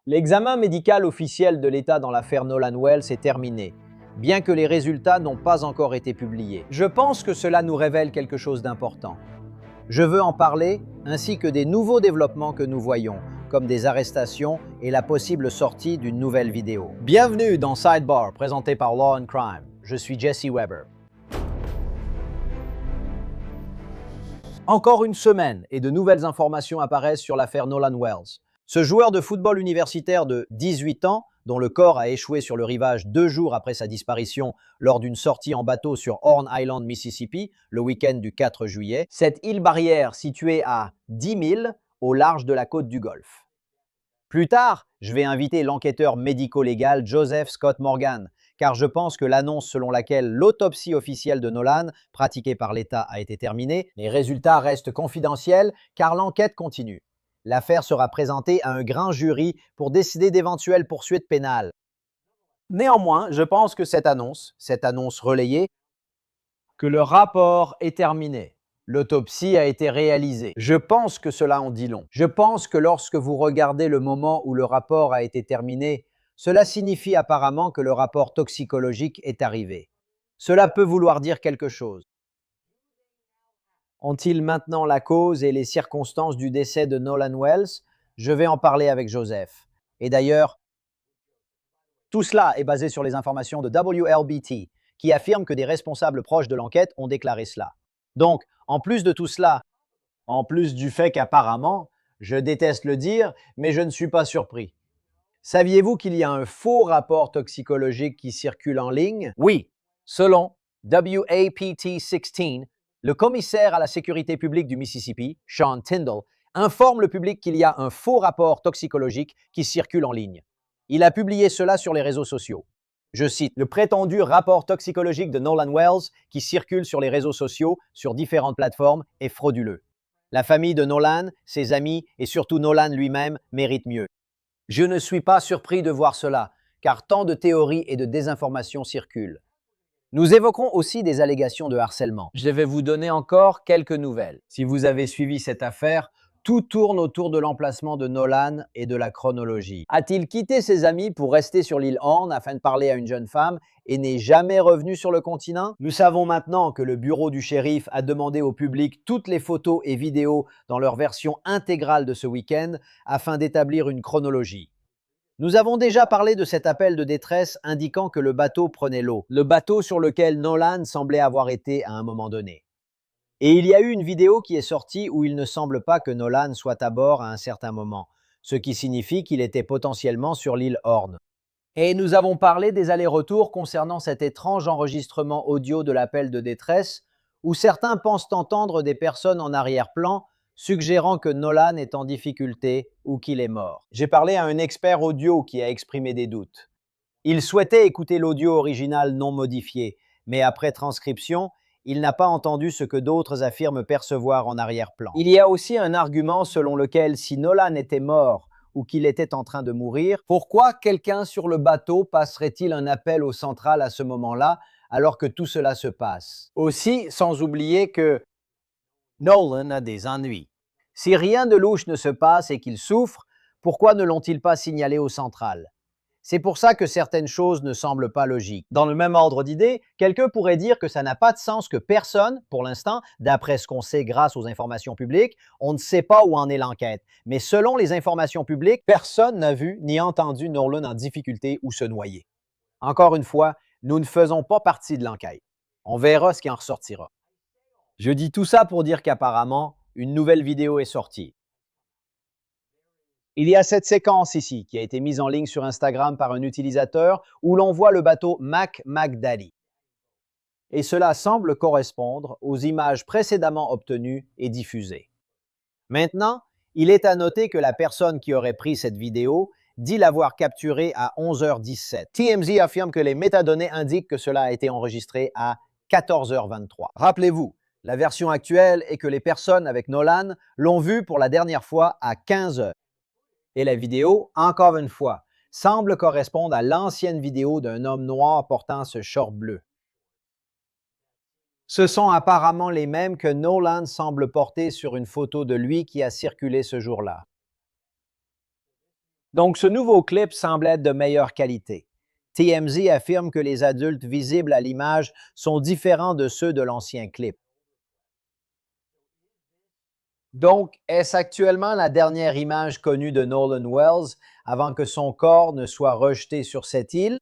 L'examen médical officiel de l'État dans l'affaire Nolan Wells est terminé, bien que les résultats n'ont pas encore été publiés. Je pense que cela nous révèle quelque chose d'important. Je veux en parler, ainsi que des nouveaux développements que nous voyons, comme des arrestations et la possible sortie d'une nouvelle vidéo. Bienvenue dans Sidebar, présenté par Law and Crime. Je suis Jesse Weber. Encore une semaine et de nouvelles informations apparaissent sur l'affaire Nolan Wells. Ce joueur de football universitaire de 18 ans, dont le corps a échoué sur le rivage 2 jours après sa disparition lors d'une sortie en bateau sur Horn Island, Mississippi, le week-end du 4 juillet, cette île barrière située à 10 milles au large de la côte du Golfe. Plus tard, je vais inviter l'enquêteur médico-légal Joseph Scott Morgan, car je pense que l'annonce selon laquelle l'autopsie officielle de Nolan, pratiquée par l'État, a été terminée, les résultats restent confidentiels car l'enquête continue. L'affaire sera présentée à un grand jury pour décider d'éventuelles poursuites pénales. Néanmoins, je pense que cette annonce relayée, que le rapport est terminé. L'autopsie a été réalisée. Je pense que cela en dit long. Je pense que lorsque vous regardez le moment où le rapport a été terminé, cela signifie apparemment que le rapport toxicologique est arrivé. Cela peut vouloir dire quelque chose. Ont-ils maintenant la cause et les circonstances du décès de Nolan Wells? Je vais en parler avec Joseph. Et d'ailleurs, tout cela est basé sur les informations de WLBT, qui affirme que des responsables proches de l'enquête ont déclaré cela. Donc, en plus de tout cela, en plus du fait qu'apparemment, je déteste le dire, mais je ne suis pas surpris. Saviez-vous qu'il y a un faux rapport toxicologique qui circule en ligne? Oui, selon WAPT 16, le commissaire à la sécurité publique du Mississippi, Sean Tindall, informe le public qu'il y a un faux rapport toxicologique qui circule en ligne. Il a publié cela sur les réseaux sociaux. Je cite, le prétendu rapport toxicologique de Nolan Wells qui circule sur les réseaux sociaux sur différentes plateformes est frauduleux. La famille de Nolan, ses amis et surtout Nolan lui-même méritent mieux. Je ne suis pas surpris de voir cela, car tant de théories et de désinformations circulent. Nous évoquerons aussi des allégations de harcèlement. Je vais vous donner encore quelques nouvelles. Si vous avez suivi cette affaire, tout tourne autour de l'emplacement de Nolan et de la chronologie. A-t-il quitté ses amis pour rester sur l'île Horn afin de parler à une jeune femme et n'est jamais revenu sur le continent? Nous savons maintenant que le bureau du shérif a demandé au public toutes les photos et vidéos dans leur version intégrale de ce week-end afin d'établir une chronologie. Nous avons déjà parlé de cet appel de détresse indiquant que le bateau prenait l'eau, le bateau sur lequel Nolan semblait avoir été à un moment donné. Et il y a eu une vidéo qui est sortie où il ne semble pas que Nolan soit à bord à un certain moment, ce qui signifie qu'il était potentiellement sur l'île Horn. Et nous avons parlé des allers-retours concernant cet étrange enregistrement audio de l'appel de détresse, où certains pensent entendre des personnes en arrière-plan suggérant que Nolan est en difficulté ou qu'il est mort. J'ai parlé à un expert audio qui a exprimé des doutes. Il souhaitait écouter l'audio original non modifié, mais après transcription, il n'a pas entendu ce que d'autres affirment percevoir en arrière-plan. Il y a aussi un argument selon lequel si Nolan était mort ou qu'il était en train de mourir, pourquoi quelqu'un sur le bateau passerait-il un appel au central à ce moment-là alors que tout cela se passe? Aussi, sans oublier que Nolan a des ennuis. Si rien de louche ne se passe et qu'il souffre, pourquoi ne l'ont-ils pas signalé au central? C'est pour ça que certaines choses ne semblent pas logiques. Dans le même ordre d'idée, quelqu'un pourrait dire que ça n'a pas de sens que personne, pour l'instant, d'après ce qu'on sait grâce aux informations publiques, on ne sait pas où en est l'enquête. Mais selon les informations publiques, personne n'a vu ni entendu Nolan en difficulté ou se noyer. Encore une fois, nous ne faisons pas partie de l'enquête. On verra ce qui en ressortira. Je dis tout ça pour dire qu'apparemment, une nouvelle vidéo est sortie. Il y a cette séquence ici qui a été mise en ligne sur Instagram par un utilisateur où l'on voit le bateau Mac Daddy. Et cela semble correspondre aux images précédemment obtenues et diffusées. Maintenant, il est à noter que la personne qui aurait pris cette vidéo dit l'avoir capturée à 11h17. TMZ affirme que les métadonnées indiquent que cela a été enregistré à 14h23. Rappelez-vous, la version actuelle est que les personnes avec Nolan l'ont vu pour la dernière fois à 15h. Et la vidéo, encore une fois, semble correspondre à l'ancienne vidéo d'un homme noir portant ce short bleu. Ce sont apparemment les mêmes que Nolan semble porter sur une photo de lui qui a circulé ce jour-là. Donc, ce nouveau clip semble être de meilleure qualité. TMZ affirme que les adultes visibles à l'image sont différents de ceux de l'ancien clip. Donc, est-ce actuellement la dernière image connue de Nolan Wells avant que son corps ne soit rejeté sur cette île?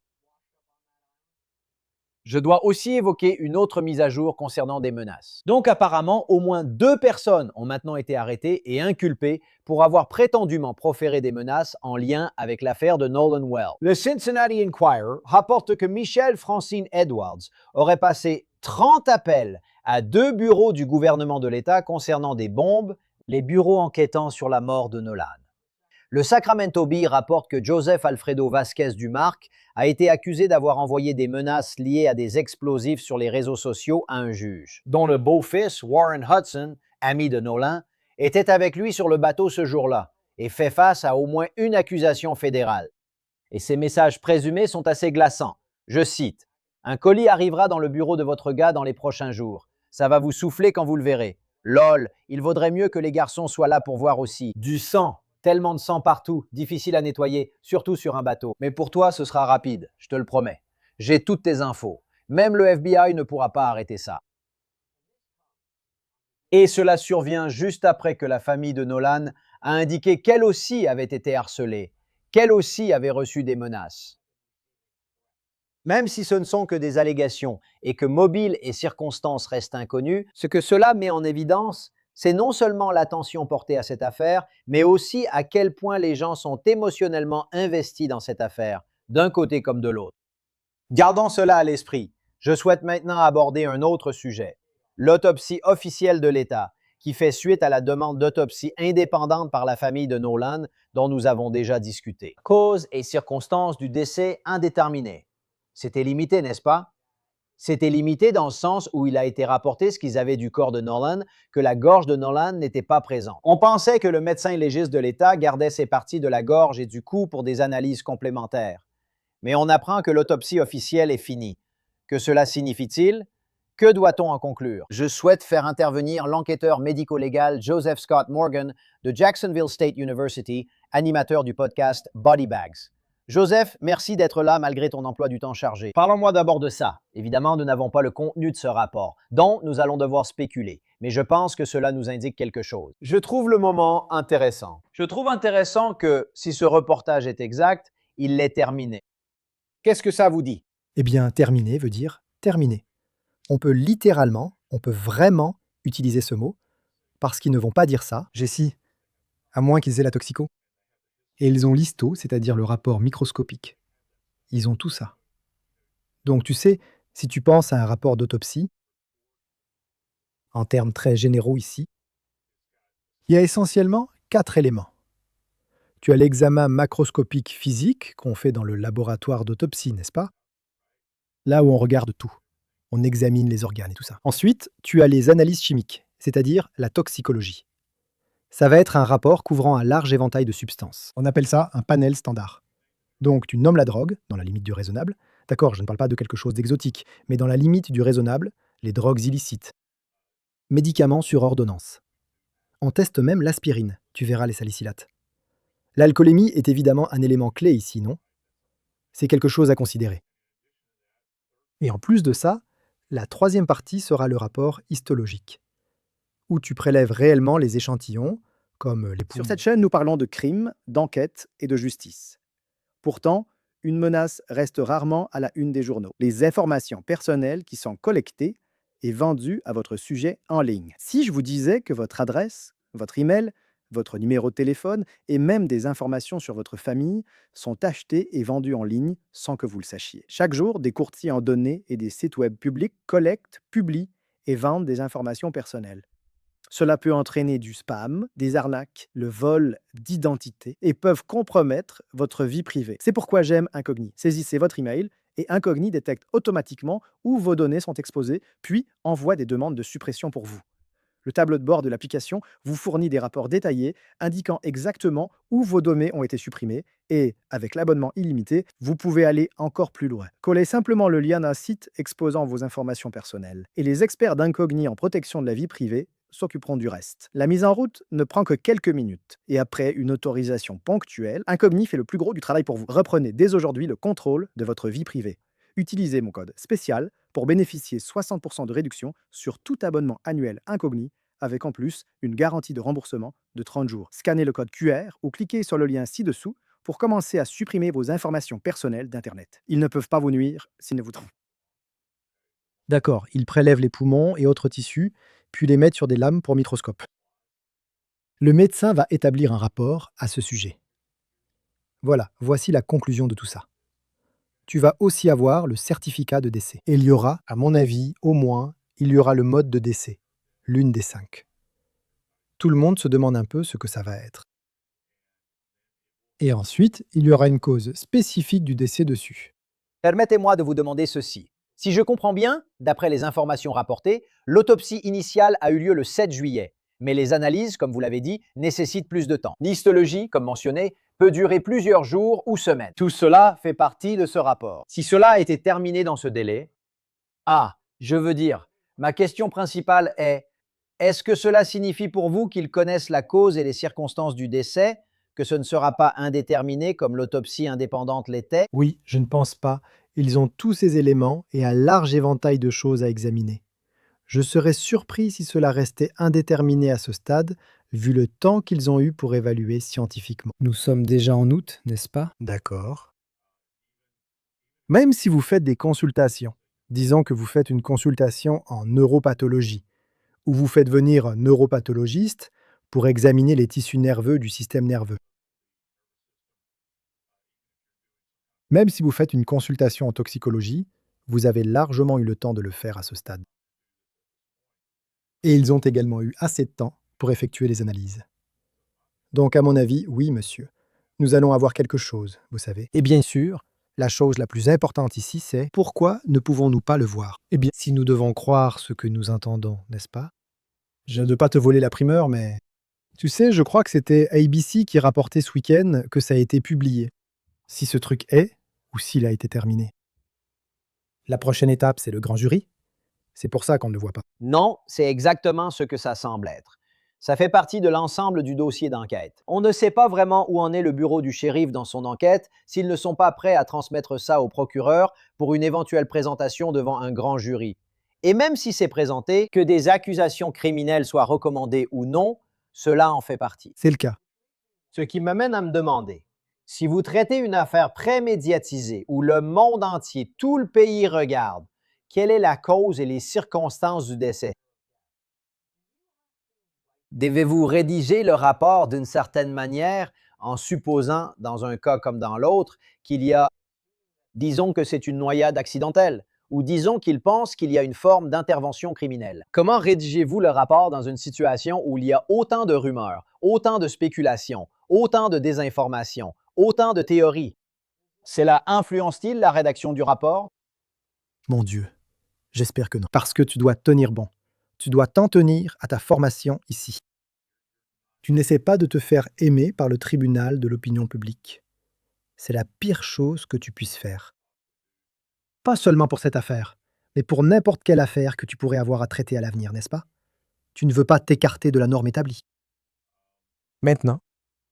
Je dois aussi évoquer une autre mise à jour concernant des menaces. Donc apparemment, au moins 2 personnes ont maintenant été arrêtées et inculpées pour avoir prétendument proféré des menaces en lien avec l'affaire de Nolan Wells. Le Cincinnati Enquirer rapporte que Michelle Francine Edwards aurait passé 30 appels à 2 bureaux du gouvernement de l'État concernant des bombes, les bureaux enquêtant sur la mort de Nolan. Le Sacramento Bee rapporte que Joseph Alfredo Vasquez Dumarque a été accusé d'avoir envoyé des menaces liées à des explosifs sur les réseaux sociaux à un juge, dont le beau-fils, Warren Hudson, ami de Nolan, était avec lui sur le bateau ce jour-là et fait face à au moins une accusation fédérale. Et ces messages présumés sont assez glaçants. Je cite, « Un colis arrivera dans le bureau de votre gars dans les prochains jours. Ça va vous souffler quand vous le verrez. Lol, il vaudrait mieux que les garçons soient là pour voir aussi. Du sang. Tellement de sang partout, difficile à nettoyer, surtout sur un bateau. Mais pour toi, ce sera rapide, je te le promets. J'ai toutes tes infos. Même le FBI ne pourra pas arrêter ça. » Et cela survient juste après que la famille de Nolan a indiqué qu'elle aussi avait été harcelée, qu'elle aussi avait reçu des menaces. Même si ce ne sont que des allégations et que mobile et circonstances restent inconnus, ce que cela met en évidence, c'est non seulement l'attention portée à cette affaire, mais aussi à quel point les gens sont émotionnellement investis dans cette affaire, d'un côté comme de l'autre. Gardons cela à l'esprit. Je souhaite maintenant aborder un autre sujet, l'autopsie officielle de l'État, qui fait suite à la demande d'autopsie indépendante par la famille de Nolan, dont nous avons déjà discuté. Cause et circonstances du décès indéterminés. C'était limité, n'est-ce pas? C'était limité dans le sens où il a été rapporté ce qu'ils avaient du corps de Nolan, que la gorge de Nolan n'était pas présente. On pensait que le médecin légiste de l'État gardait ces parties de la gorge et du cou pour des analyses complémentaires. Mais on apprend que l'autopsie officielle est finie. Que cela signifie-t-il? Que doit-on en conclure? Je souhaite faire intervenir l'enquêteur médico-légal Joseph Scott Morgan de Jacksonville State University, animateur du podcast Body Bags. Joseph, merci d'être là malgré ton emploi du temps chargé. Parlons-moi d'abord de ça. Évidemment, nous n'avons pas le contenu de ce rapport, dont nous allons devoir spéculer, mais je pense que cela nous indique quelque chose. Je trouve le moment intéressant. Je trouve intéressant que, si ce reportage est exact, il l'est terminé. Qu'est-ce que ça vous dit? Eh bien, terminé veut dire terminé. On peut littéralement, on peut vraiment utiliser ce mot, parce qu'ils ne vont pas dire ça, Jessie, à moins qu'ils aient la toxico. Et ils ont l'histo, c'est-à-dire le rapport microscopique. Ils ont tout ça. Donc tu sais, si tu penses à un rapport d'autopsie, en termes très généraux ici, il y a essentiellement 4 éléments. Tu as l'examen macroscopique physique qu'on fait dans le laboratoire d'autopsie, n'est-ce pas? Là où on regarde tout. On examine les organes et tout ça. Ensuite, tu as les analyses chimiques, c'est-à-dire la toxicologie. Ça va être un rapport couvrant un large éventail de substances. On appelle ça un panel standard. Donc tu nommes la drogue, dans la limite du raisonnable. D'accord, je ne parle pas de quelque chose d'exotique, mais dans la limite du raisonnable, les drogues illicites. Médicaments sur ordonnance. On teste même l'aspirine, tu verras les salicylates. L'alcoolémie est évidemment un élément clé ici, non? C'est quelque chose à considérer. Et en plus de ça, la troisième partie sera le rapport histologique, où tu prélèves réellement les échantillons, comme les poumons. Sur cette chaîne, nous parlons de crime, d'enquête et de justice. Pourtant, une menace reste rarement à la une des journaux. Les informations personnelles qui sont collectées et vendues à votre sujet en ligne. Si je vous disais que votre adresse, votre email, votre numéro de téléphone et même des informations sur votre famille sont achetées et vendues en ligne sans que vous le sachiez. Chaque jour, des courtiers en données et des sites web publics collectent, publient et vendent des informations personnelles. Cela peut entraîner du spam, des arnaques, le vol d'identité et peuvent compromettre votre vie privée. C'est pourquoi j'aime Incogni. Saisissez votre email et Incogni détecte automatiquement où vos données sont exposées, puis envoie des demandes de suppression pour vous. Le tableau de bord de l'application vous fournit des rapports détaillés indiquant exactement où vos données ont été supprimées et, avec l'abonnement illimité, vous pouvez aller encore plus loin. Collez simplement le lien d'un site exposant vos informations personnelles. Et les experts d'Incogni en protection de la vie privée s'occuperont du reste. La mise en route ne prend que quelques minutes. Et après une autorisation ponctuelle, Incogni fait le plus gros du travail pour vous. Reprenez dès aujourd'hui le contrôle de votre vie privée. Utilisez mon code spécial pour bénéficier 60% de réduction sur tout abonnement annuel Incogni, avec en plus une garantie de remboursement de 30 jours. Scannez le code QR ou cliquez sur le lien ci-dessous pour commencer à supprimer vos informations personnelles d'Internet. Ils ne peuvent pas vous nuire s'ils ne vous trompent. D'accord, ils prélèvent les poumons et autres tissus, puis les mettent sur des lames pour microscope. Le médecin va établir un rapport à ce sujet. Voilà, voici la conclusion de tout ça. Tu vas aussi avoir le certificat de décès. Et il y aura, à mon avis, au moins, il y aura le mode de décès, l'une des 5. Tout le monde se demande un peu ce que ça va être. Et ensuite, il y aura une cause spécifique du décès dessus. Permettez-moi de vous demander ceci. Si je comprends bien, d'après les informations rapportées, l'autopsie initiale a eu lieu le 7 juillet, mais les analyses, comme vous l'avez dit, nécessitent plus de temps. L'histologie, comme mentionné, peut durer plusieurs jours ou semaines. Tout cela fait partie de ce rapport. Si cela a été terminé dans ce délai, je veux dire, ma question principale est-ce que cela signifie pour vous qu'ils connaissent la cause et les circonstances du décès, que ce ne sera pas indéterminé comme l'autopsie indépendante l'était? Oui, je ne pense pas. Ils ont tous ces éléments et un large éventail de choses à examiner. Je serais surpris si cela restait indéterminé à ce stade, vu le temps qu'ils ont eu pour évaluer scientifiquement. Nous sommes déjà en août, n'est-ce pas? D'accord. Même si vous faites des consultations, disons que vous faites une consultation en neuropathologie, ou vous faites venir un neuropathologiste pour examiner les tissus nerveux du système nerveux. Même si vous faites une consultation en toxicologie, vous avez largement eu le temps de le faire à ce stade. Et ils ont également eu assez de temps pour effectuer les analyses. Donc à mon avis, oui monsieur, nous allons avoir quelque chose, vous savez. Et bien sûr, la chose la plus importante ici, c'est pourquoi ne pouvons-nous pas le voir? Eh bien, si nous devons croire ce que nous entendons, n'est-ce pas? Je ne veux pas te voler la primeur, mais... Tu sais, je crois que c'était ABC qui rapportait ce week-end que ça a été publié. Si ce truc est, ou s'il a été terminé. La prochaine étape, c'est le grand jury. C'est pour ça qu'on ne le voit pas. Non, c'est exactement ce que ça semble être. Ça fait partie de l'ensemble du dossier d'enquête. On ne sait pas vraiment où en est le bureau du shérif dans son enquête s'ils ne sont pas prêts à transmettre ça au procureur pour une éventuelle présentation devant un grand jury. Et même si c'est présenté, que des accusations criminelles soient recommandées ou non, cela en fait partie. C'est le cas. Ce qui m'amène à me demander, si vous traitez une affaire prémédiatisée où le monde entier, tout le pays regarde, quelle est la cause et les circonstances du décès? Devez-vous rédiger le rapport d'une certaine manière en supposant, dans un cas comme dans l'autre, qu'il y a, disons que c'est une noyade accidentelle, ou disons qu'il pense qu'il y a une forme d'intervention criminelle? Comment rédigez-vous le rapport dans une situation où il y a autant de rumeurs, autant de spéculations, autant de désinformation, autant de théories? Cela influence-t-il la rédaction du rapport? Mon Dieu, j'espère que non. Parce que tu dois tenir bon. Tu dois t'en tenir à ta formation ici. Tu n'essaies pas de te faire aimer par le tribunal de l'opinion publique. C'est la pire chose que tu puisses faire. Pas seulement pour cette affaire, mais pour n'importe quelle affaire que tu pourrais avoir à traiter à l'avenir, n'est-ce pas? Tu ne veux pas t'écarter de la norme établie. Maintenant,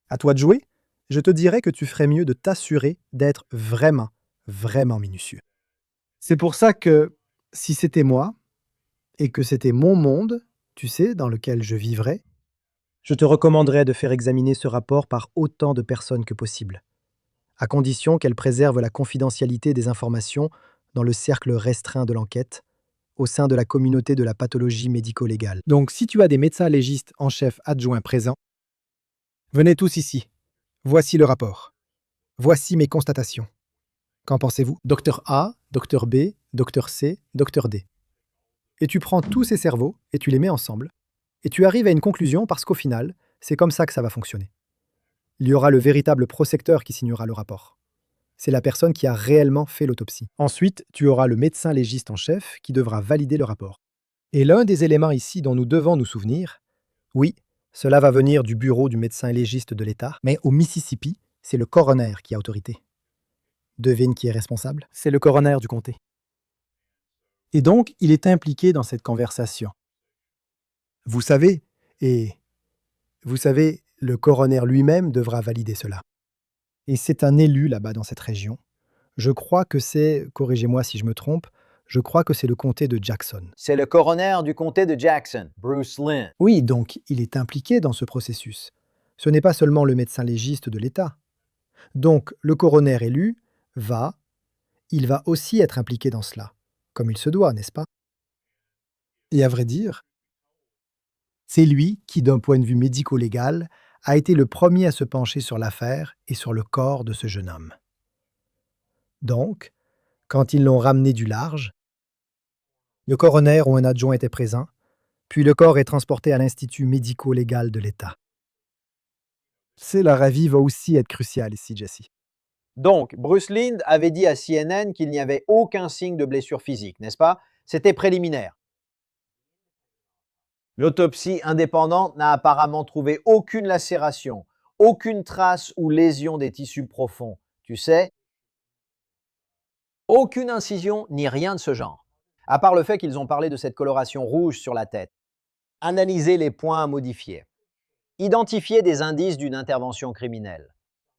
à toi de jouer, je te dirais que tu ferais mieux de t'assurer d'être vraiment, vraiment minutieux. C'est pour ça que, si c'était moi, et que c'était mon monde, tu sais, dans lequel je vivrais, je te recommanderais de faire examiner ce rapport par autant de personnes que possible, à condition qu'elles préservent la confidentialité des informations dans le cercle restreint de l'enquête, au sein de la communauté de la pathologie médico-légale. Donc si tu as des médecins légistes en chef adjoints présents, venez tous ici. Voici le rapport. Voici mes constatations. Qu'en pensez-vous? Docteur A, docteur B, docteur C, docteur D. Et tu prends tous ces cerveaux et tu les mets ensemble, et tu arrives à une conclusion parce qu'au final, c'est comme ça que ça va fonctionner. Il y aura le véritable prosecteur qui signera le rapport. C'est la personne qui a réellement fait l'autopsie. Ensuite, tu auras le médecin légiste en chef qui devra valider le rapport. Et l'un des éléments ici dont nous devons nous souvenir, oui, cela va venir du bureau du médecin légiste de l'État, mais au Mississippi, c'est le coroner qui a autorité. Devine qui est responsable? C'est le coroner du comté. Et donc, il est impliqué dans cette conversation. Vous savez, et vous savez, le coroner lui-même devra valider cela. Et c'est un élu là-bas dans cette région. Je crois que c'est, corrigez-moi si je me trompe, je crois que c'est le comté de Jackson. C'est le coroner du comté de Jackson, Bruce Lynn. Oui, donc il est impliqué dans ce processus. Ce n'est pas seulement le médecin légiste de l'État. Donc le coroner élu il va aussi être impliqué dans cela, comme il se doit, n'est-ce pas? Et à vrai dire, c'est lui qui, d'un point de vue médico-légal, a été le premier à se pencher sur l'affaire et sur le corps de ce jeune homme. Donc, quand ils l'ont ramené du large, le coroner ou un adjoint était présent, puis le corps est transporté à l'Institut médico-légal de l'État. C'est leur avis va aussi être crucial ici, Jesse. Donc, Bruce Lynn avait dit à CNN qu'il n'y avait aucun signe de blessure physique, n'est-ce pas? C'était préliminaire. L'autopsie indépendante n'a apparemment trouvé aucune lacération, aucune trace ou lésion des tissus profonds. Tu sais, aucune incision ni rien de ce genre. À part le fait qu'ils ont parlé de cette coloration rouge sur la tête. Analyser les points à modifier. Identifier des indices d'une intervention criminelle.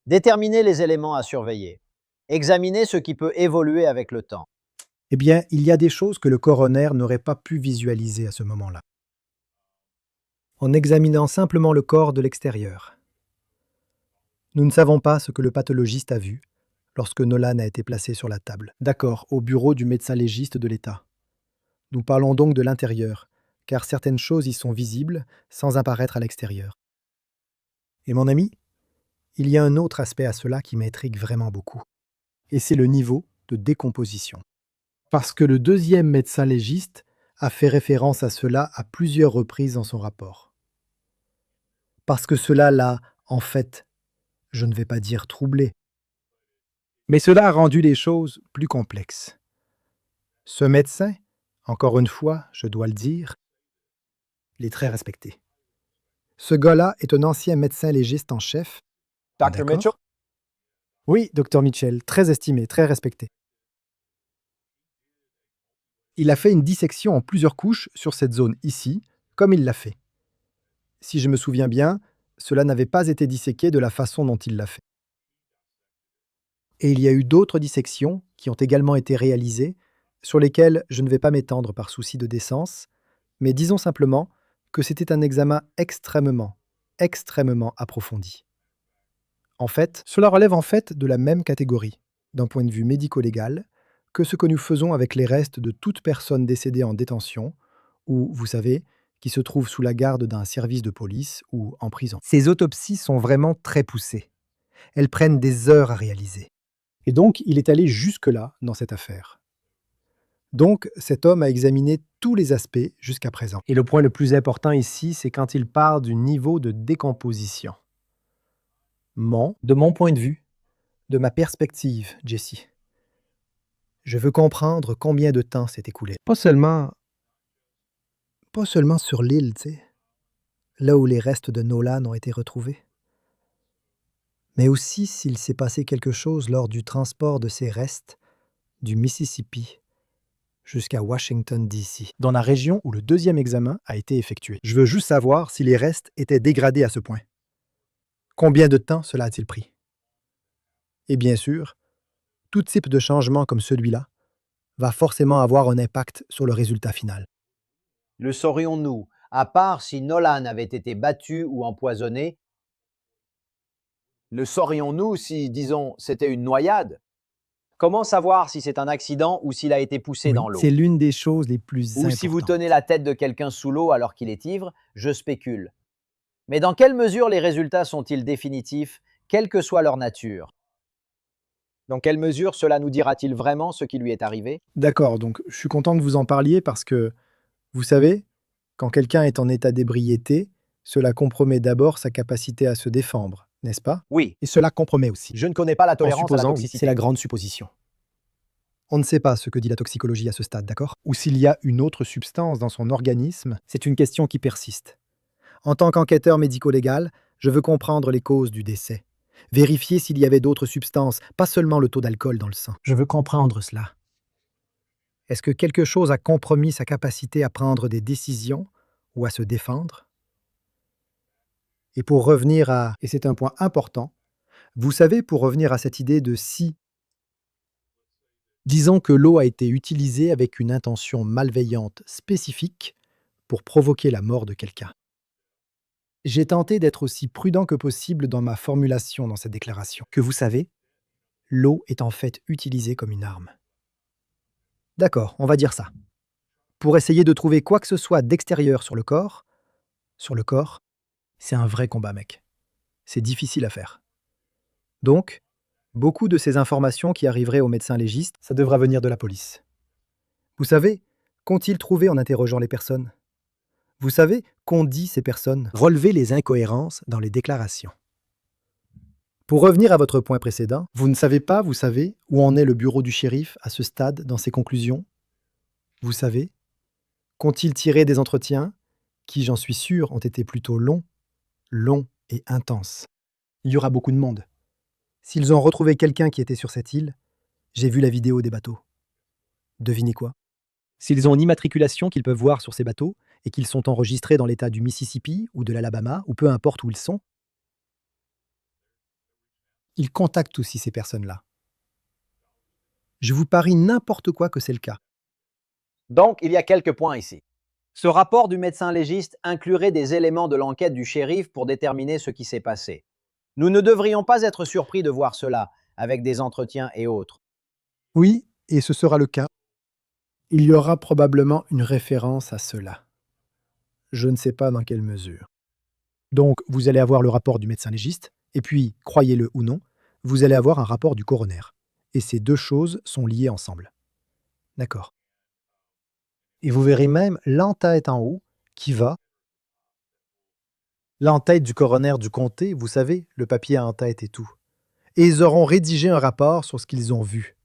Déterminer les éléments à surveiller. Examiner ce qui peut évoluer avec le temps. Eh bien, il y a des choses que le coroner n'aurait pas pu visualiser à ce moment-là. En examinant simplement le corps de l'extérieur. Nous ne savons pas ce que le pathologiste a vu lorsque Nolan a été placé sur la table. D'accord, au bureau du médecin légiste de l'État. Nous parlons donc de l'intérieur, car certaines choses y sont visibles sans apparaître à l'extérieur. Et mon ami, il y a un autre aspect à cela qui m'intrigue vraiment beaucoup. Et c'est le niveau de décomposition. Parce que le deuxième médecin légiste a fait référence à cela à plusieurs reprises dans son rapport. Parce que cela l'a, en fait, je ne vais pas dire troublé, mais cela a rendu les choses plus complexes. Ce médecin, encore une fois, je dois le dire, il est très respecté. Ce gars-là est un ancien médecin légiste en chef. Dr. D'accord. Mitchell? Oui, Dr. Mitchell, très estimé, très respecté. Il a fait une dissection en plusieurs couches sur cette zone ici, comme il l'a fait. Si je me souviens bien, cela n'avait pas été disséqué de la façon dont il l'a fait. Et il y a eu d'autres dissections qui ont également été réalisées, sur lesquelles je ne vais pas m'étendre par souci de décence, mais disons simplement que c'était un examen extrêmement approfondi. En fait, cela relève en fait de la même catégorie, d'un point de vue médico-légal, que ce que nous faisons avec les restes de toute personne décédée en détention, ou, vous savez, qui se trouve sous la garde d'un service de police ou en prison. Ces autopsies sont vraiment très poussées. Elles prennent des heures à réaliser. Et donc, il est allé jusque-là dans cette affaire. Donc, cet homme a examiné tous les aspects jusqu'à présent. Et le point le plus important ici, c'est quand il parle du niveau de décomposition. De mon point de vue, de ma perspective, Jesse, je veux comprendre combien de temps s'est écoulé. Pas seulement sur l'île, tu sais, là où les restes de Nolan ont été retrouvés, mais aussi s'il s'est passé quelque chose lors du transport de ces restes du Mississippi jusqu'à Washington, D.C., dans la région où le deuxième examen a été effectué. Je veux juste savoir si les restes étaient dégradés à ce point. Combien de temps cela a-t-il pris? Et bien sûr, tout type de changement comme celui-là va forcément avoir un impact sur le résultat final. Le saurions-nous, à part si Nolan avait été battu ou empoisonné? Le saurions-nous si, disons, c'était une noyade? Comment savoir si c'est un accident ou s'il a été poussé dans l'eau? C'est l'une des choses les plus Ou importantes. si vous tenez la tête de quelqu'un sous l'eau alors qu'il est ivre, je spécule. Mais dans quelle mesure les résultats sont-ils définitifs, quelle que soit leur nature? Dans quelle mesure cela nous dira-t-il vraiment ce qui lui est arrivé? D'accord, donc je suis content que vous en parliez parce que, vous savez, quand quelqu'un est en état d'ébriété, cela compromet d'abord sa capacité à se défendre, n'est-ce pas? Oui, Et cela compromet aussi. je ne connais pas la tolérance à la supposant, oui, toxicité. c'est la grande supposition. On ne sait pas ce que dit la toxicologie à ce stade, d'accord? Ou s'il y a une autre substance dans son organisme, c'est une question qui persiste. En tant qu'enquêteur médico-légal, je veux comprendre les causes du décès. Vérifier s'il y avait d'autres substances, pas seulement le taux d'alcool dans le sang. Je veux comprendre cela. Est-ce que quelque chose a compromis sa capacité à prendre des décisions ou à se défendre. Et pour revenir à, et c'est un point important, vous savez, pour revenir à cette idée de si, disons que l'eau a été utilisée avec une intention malveillante spécifique pour provoquer la mort de quelqu'un. J'ai tenté d'être aussi prudent que possible dans ma formulation dans cette déclaration, que vous savez, l'eau est en fait utilisée comme une arme. D'accord, on va dire ça. Pour essayer de trouver quoi que ce soit d'extérieur sur le corps, c'est un vrai combat, mec. C'est difficile à faire. Donc, beaucoup de ces informations qui arriveraient au médecin légiste, ça devra venir de la police. Vous savez, qu'ont-ils trouvé en interrogeant les personnes? Vous savez qu'ont dit ces personnes? Relevez les incohérences dans les déclarations. Pour revenir à votre point précédent, vous ne savez pas, vous savez, où en est le bureau du shérif à ce stade dans ses conclusions? Vous savez? Qu'ont-ils tiré des entretiens qui, j'en suis sûr, ont été plutôt longs et intenses? Il y aura beaucoup de monde. S'ils ont retrouvé quelqu'un qui était sur cette île, j'ai vu la vidéo des bateaux. Devinez quoi? S'ils ont une immatriculation qu'ils peuvent voir sur ces bateaux et qu'ils sont enregistrés dans l'État du Mississippi ou de l'Alabama, ou peu importe où ils sont, ils contactent aussi ces personnes-là. Je vous parie n'importe quoi que c'est le cas. Donc, il y a quelques points ici. Ce rapport du médecin légiste inclurait des éléments de l'enquête du shérif pour déterminer ce qui s'est passé. Nous ne devrions pas être surpris de voir cela, avec des entretiens et autres. Oui, et ce sera le cas. Il y aura probablement une référence à cela. Je ne sais pas dans quelle mesure. Donc, vous allez avoir le rapport du médecin légiste, et puis, croyez-le ou non, vous allez avoir un rapport du coroner. Et ces deux choses sont liées ensemble. D'accord. Et vous verrez même l'entête en haut qui va. L'entête du coroner du comté, vous savez, le papier en tête et tout. Et ils auront rédigé un rapport sur ce qu'ils ont vu.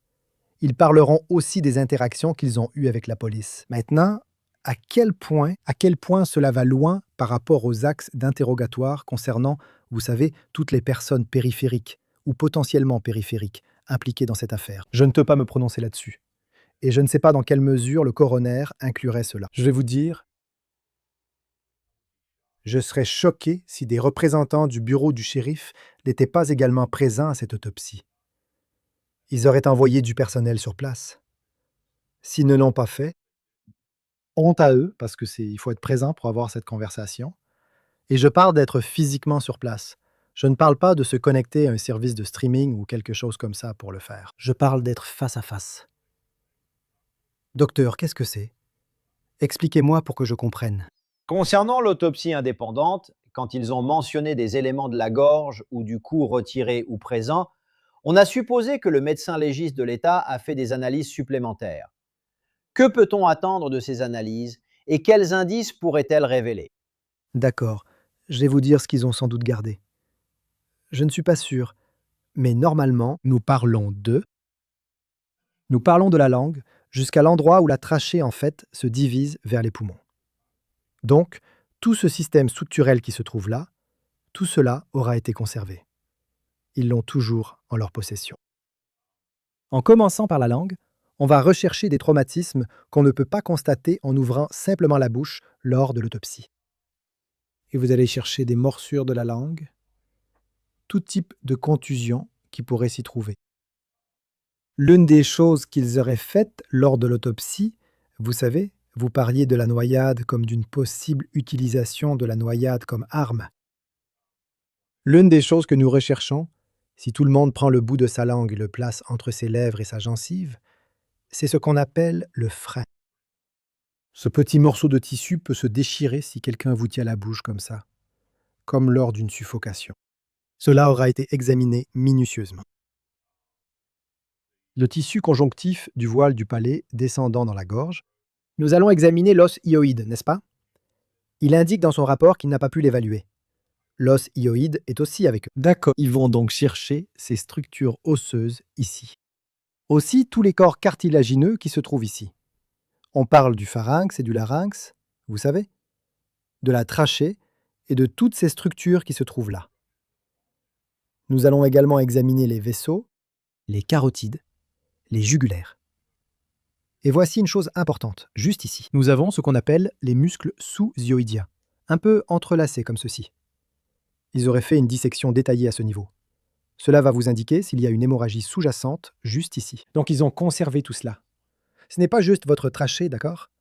Ils parleront aussi des interactions qu'ils ont eues avec la police. Maintenant, à quel point cela va loin par rapport aux axes d'interrogatoire concernant, vous savez, toutes les personnes périphériques ou potentiellement périphériques impliquées dans cette affaire. Je ne peux pas me prononcer là-dessus. Et je ne sais pas dans quelle mesure le coroner inclurait cela. Je vais vous dire, je serais choqué si des représentants du bureau du shérif n'étaient pas également présents à cette autopsie. Ils auraient envoyé du personnel sur place. S'ils ne l'ont pas fait, honte à eux, parce que il faut être présent pour avoir cette conversation. Et je parle d'être physiquement sur place. Je ne parle pas de se connecter à un service de streaming ou quelque chose comme ça pour le faire. Je parle d'être face à face. Docteur, qu'est-ce que c'est? Expliquez-moi pour que je comprenne. Concernant l'autopsie indépendante, quand ils ont mentionné des éléments de la gorge ou du cou retirés ou présents, on a supposé que le médecin légiste de l'État a fait des analyses supplémentaires. Que peut-on attendre de ces analyses et quels indices pourraient-elles révéler? D'accord, je vais vous dire ce qu'ils ont sans doute gardé. Je ne suis pas sûr, mais normalement, nous parlons de la langue jusqu'à l'endroit où la trachée, en fait, se divise vers les poumons. Donc, tout ce système structurel qui se trouve là, tout cela aura été conservé. Ils l'ont toujours en leur possession. En commençant par la langue, on va rechercher des traumatismes qu'on ne peut pas constater en ouvrant simplement la bouche lors de l'autopsie. Et vous allez chercher des morsures de la langue, tout type de contusion qui pourrait s'y trouver. L'une des choses qu'ils auraient faites lors de l'autopsie, vous savez, vous parliez de la noyade comme d'une possible utilisation de la noyade comme arme. L'une des choses que nous recherchons, si tout le monde prend le bout de sa langue et le place entre ses lèvres et sa gencive, c'est ce qu'on appelle le frein. Ce petit morceau de tissu peut se déchirer si quelqu'un vous tient la bouche comme ça, comme lors d'une suffocation. Cela aura été examiné minutieusement. Le tissu conjonctif du voile du palais descendant dans la gorge, nous allons examiner l'os hyoïde, n'est-ce pas? Il indique dans son rapport qu'il n'a pas pu l'évaluer. L'os hyoïde est aussi avec eux. D'accord. Ils vont donc chercher ces structures osseuses ici. Aussi tous les corps cartilagineux qui se trouvent ici. On parle du pharynx et du larynx, vous savez, de la trachée et de toutes ces structures qui se trouvent là. Nous allons également examiner les vaisseaux, les carotides, les jugulaires. Et voici une chose importante, juste ici. Nous avons ce qu'on appelle les muscles sous-hyoïdiens, un peu entrelacés comme ceci. Ils auraient fait une dissection détaillée à ce niveau. Cela va vous indiquer s'il y a une hémorragie sous-jacente juste ici. Donc ils ont conservé tout cela. Ce n'est pas juste votre trachée, d'accord?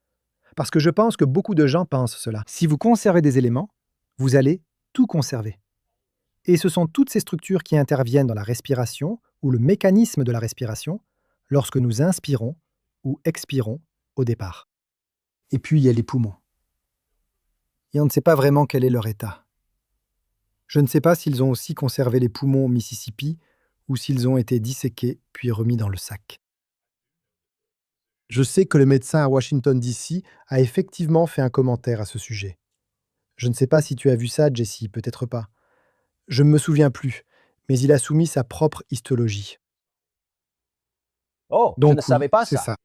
Parce que je pense que beaucoup de gens pensent cela. Si vous conservez des éléments, vous allez tout conserver. Et ce sont toutes ces structures qui interviennent dans la respiration ou le mécanisme de la respiration lorsque nous inspirons ou expirons au départ. Et puis il y a les poumons. Et on ne sait pas vraiment quel est leur état. Je ne sais pas s'ils ont aussi conservé les poumons au Mississippi ou s'ils ont été disséqués puis remis dans le sac. Je sais que le médecin à Washington, D.C. a effectivement fait un commentaire à ce sujet. Je ne sais pas si tu as vu ça, Jesse, peut-être pas. Je ne me souviens plus, mais il a soumis sa propre histologie. Oh, je Donc ne savais pas c'est ça. ça.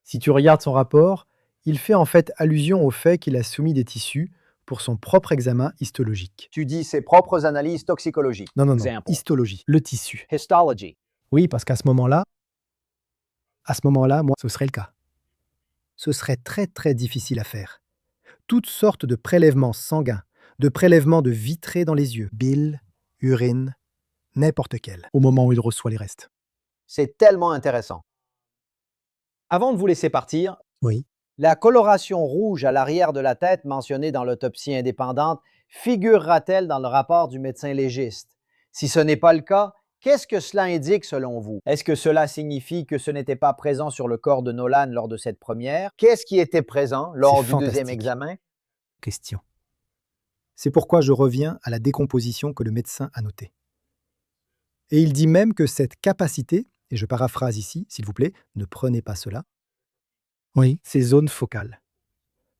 Si tu regardes son rapport, il fait en fait allusion au fait qu'il a soumis des tissus pour son propre examen histologique. Tu dis ses propres analyses toxicologiques. Non, Example. histologie, le tissu. Histology. Oui, parce qu'à ce moment-là, moi, ce serait le cas. Ce serait très très difficile à faire. Toutes sortes de prélèvements sanguins, de prélèvements de vitrés dans les yeux, bile, urine, n'importe quel, au moment où il reçoit les restes. C'est tellement intéressant. Avant de vous laisser partir, Oui. la coloration rouge à l'arrière de la tête mentionnée dans l'autopsie indépendante figurera-t-elle dans le rapport du médecin légiste? Si ce n'est pas le cas, qu'est-ce que cela indique selon vous? Est-ce que cela signifie que ce n'était pas présent sur le corps de Nolan lors de cette première? Qu'est-ce qui était présent lors du deuxième fantastique. examen? Question. C'est pourquoi je reviens à la décomposition que le médecin a notée. Et il dit même que cette capacité, et je paraphrase ici, s'il vous plaît, ne prenez pas cela, oui, ces zones focales.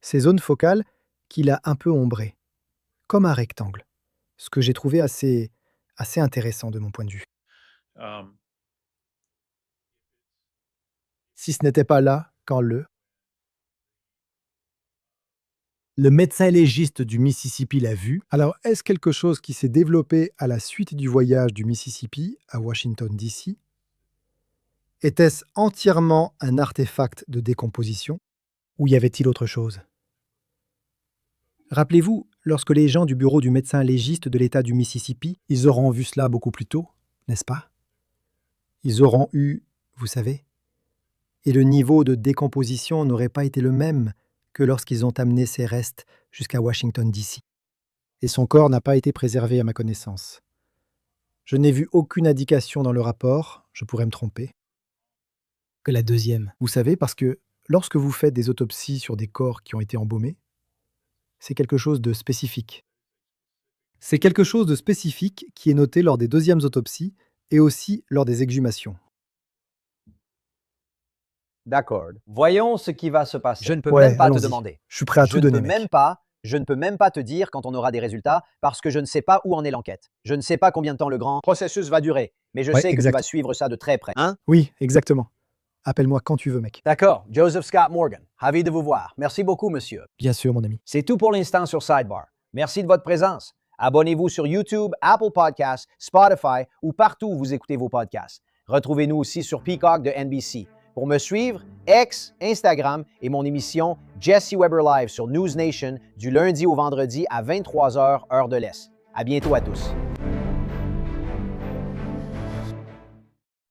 Ces zones focales qu'il a un peu ombrées, comme un rectangle. Ce que j'ai trouvé assez intéressant de mon point de vue. Si ce n'était pas là, quand le médecin légiste du Mississippi l'a vu, alors est-ce quelque chose qui s'est développé à la suite du voyage du Mississippi à Washington, D.C.? Était-ce entièrement un artefact de décomposition ou y avait-il autre chose? Rappelez-vous, lorsque les gens du bureau du médecin légiste de l'État du Mississippi, ils auront vu cela beaucoup plus tôt, n'est-ce pas? Ils auront eu, vous savez, et le niveau de décomposition n'aurait pas été le même que lorsqu'ils ont amené ses restes jusqu'à Washington, D.C. Et son corps n'a pas été préservé à ma connaissance. Je n'ai vu aucune indication dans le rapport, je pourrais me tromper, que la deuxième. Vous savez, parce que lorsque vous faites des autopsies sur des corps qui ont été embaumés, c'est quelque chose de spécifique. C'est quelque chose de spécifique qui est noté lors des deuxièmes autopsies et aussi lors des exhumations. D'accord. Voyons ce qui va se passer. Je ne peux Ouais, même pas te allons-y. demander. Je suis prêt à tout donner, mec. Je ne peux même pas te dire quand on aura des résultats parce que je ne sais pas où en est l'enquête. Je ne sais pas combien de temps le grand processus va durer, mais je Ouais, sais que tu exact. vas suivre ça de très près. Hein? Oui, exactement. Appelle-moi quand tu veux, mec. D'accord. Joseph Scott Morgan, ravi de vous voir. Merci beaucoup, monsieur. Bien sûr, mon ami. C'est tout pour l'instant sur Sidebar. Merci de votre présence. Abonnez-vous sur YouTube, Apple Podcasts, Spotify ou partout où vous écoutez vos podcasts. Retrouvez-nous aussi sur Peacock de NBC. Pour me suivre, X, Instagram et mon émission Jesse Weber Live sur News Nation du lundi au vendredi à 23h, heure de l'Est. À bientôt à tous.